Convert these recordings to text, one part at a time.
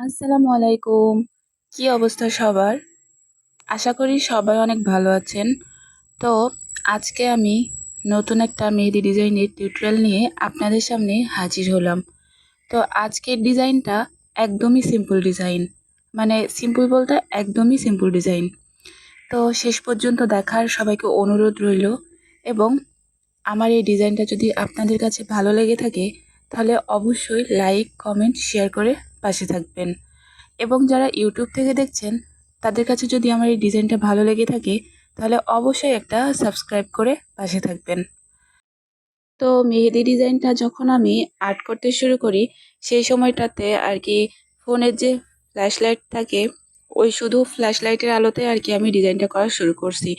আসসালামু আলাইকুম। কি অবস্থা সবার? আশা করি সবাই অনেক ভালো আছেন। তো আজকে আমি নতুন একটা মেহেদি ডিজাইনের টিউটোরিয়াল নিয়ে আপনাদের সামনে হাজির হলাম। তো আজকের ডিজাইনটা একদমই সিম্পল ডিজাইন। মানে সিম্পল বলতে একদমই সিম্পল ডিজাইন। তো শেষ পর্যন্ত দেখার সবাইকে অনুরোধ রইল, এবং আমার এই ডিজাইনটা যদি আপনাদের কাছে ভালো লেগে থাকে তাহলে অবশ্যই লাইক, কমেন্ট, শেয়ার করে পাশে থাকবেন। এবং যারা ইউটিউব থেকে দেখছেন তাদের কাছে যদি আমার এই ডিজাইনটা ভালো লেগে থাকে তাহলে অবশ্যই একটা সাবস্ক্রাইব করে পাশে থাকবেন। তো মেহেদি ডিজাইনটা যখন আমি আর্ট করতে শুরু করি সেই সময়টাতে আর কি ফোনের যে ফ্ল্যাশ লাইট থাকে ওই শুধু ফ্ল্যাশ লাইটের আলোতে আর কি আমি ডিজাইনটা করা শুরু করছি।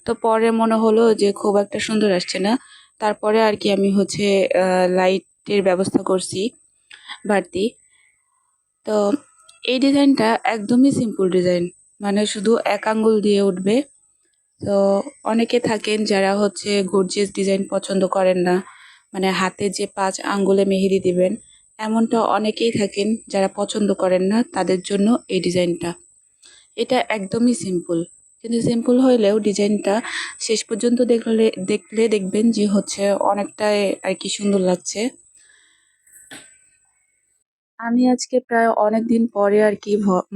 তো পরে মনে হলো যে খুব একটা সুন্দর আসছে না, তারপরে আর কি আমি লাইটের ব্যবস্থা করছি বাড়তি। তো এই ডিজাইনটা একদমই সিম্পল ডিজাইন, মানে শুধু এক আঙ্গুল দিয়ে উঠবে। তো অনেকে থাকেন যারা গর্জিয়াস ডিজাইন পছন্দ করেন না, মানে হাতে যে 5 আঙ্গুলে মেহেদি দিবেন এমনটা অনেকেই থাকেন যারা পছন্দ করেন না, তাদের জন্য এই ডিজাইনটা। এটা একদমই সিম্পল, কিন্তু সিম্পল হইলেও ডিজাইনটা শেষ পর্যন্ত দেখলে দেখবেন যে অনেকটাই আর কি সুন্দর লাগছে। আমি আজকে প্রায় অনেক দিন পরে আর কি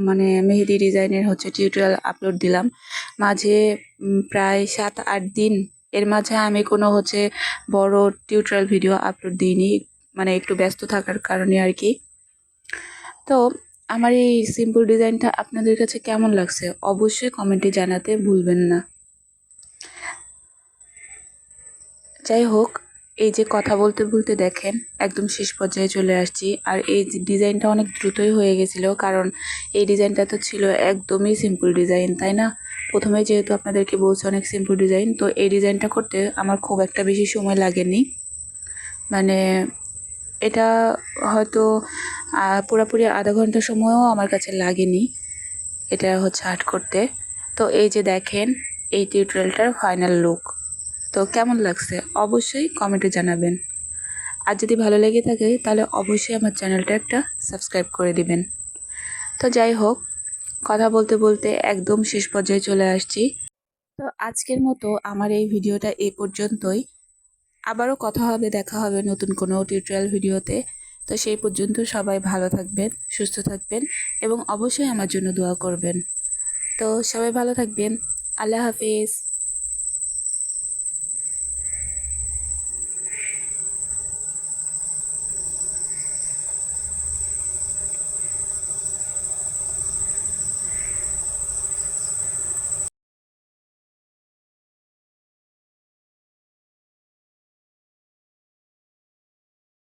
মানে মেহেদি ডিজাইনের টিউটোরিয়াল আপলোড দিলাম। মাঝে প্রায় 7-8 দিন এর মাঝে আমি কোনো বড় টিউটোরিয়াল ভিডিও আপলোড দিইনি, মানে একটু ব্যস্ত থাকার কারণে আর কি। তো আমার এই সিম্পল ডিজাইনটা আপনাদের কাছে কেমন লাগছে অবশ্যই কমেন্টে জানাতে ভুলবেন না। যাই হোক, এই যে কথা বলতে বলতে দেখেন একদম শেষ পর্যায়ে চলে আসছি। আর এই ডিজাইনটা অনেক দ্রুতই হয়ে গেছিলো, কারণ এই ডিজাইনটা তো ছিল একদমই সিম্পল ডিজাইন, তাই না? প্রথমে যেহেতু আপনাদেরকে বলছি অনেক সিম্পল ডিজাইন, তো এই ডিজাইনটা করতে আমার খুব একটা বেশি সময় লাগেনি। মানে এটা হয়তো পুরোপুরি আধা ঘন্টা সময়ও আমার কাছে লাগেনি এটা আর্ট করতে। তো এই যে দেখেন এই টিউটোরিয়ালটার ফাইনাল লুক। তো কেমন লাগছে অবশ্যই কমেন্টে জানাবেন। আর যদি ভালো লেগে থাকে তাহলে অবশ্যই আমার চ্যানেলটা একটা সাবস্ক্রাইব করে দিবেন। তো যাই হোক, কথা বলতে বলতে একদম শেষ পর্যায়ে চলে আসছি। তো আজকের মতো আমার এই ভিডিওটা এই পর্যন্তই। আবারও কথা হবে, দেখা হবে নতুন কোনো টিউটোরিয়াল ভিডিওতে। তো সেই পর্যন্ত সবাই ভালো থাকবেন, সুস্থ থাকবেন, এবং অবশ্যই আমার জন্য দোয়া করবেন। তো সবাই ভালো থাকবেন। আল্লাহ হাফেজ।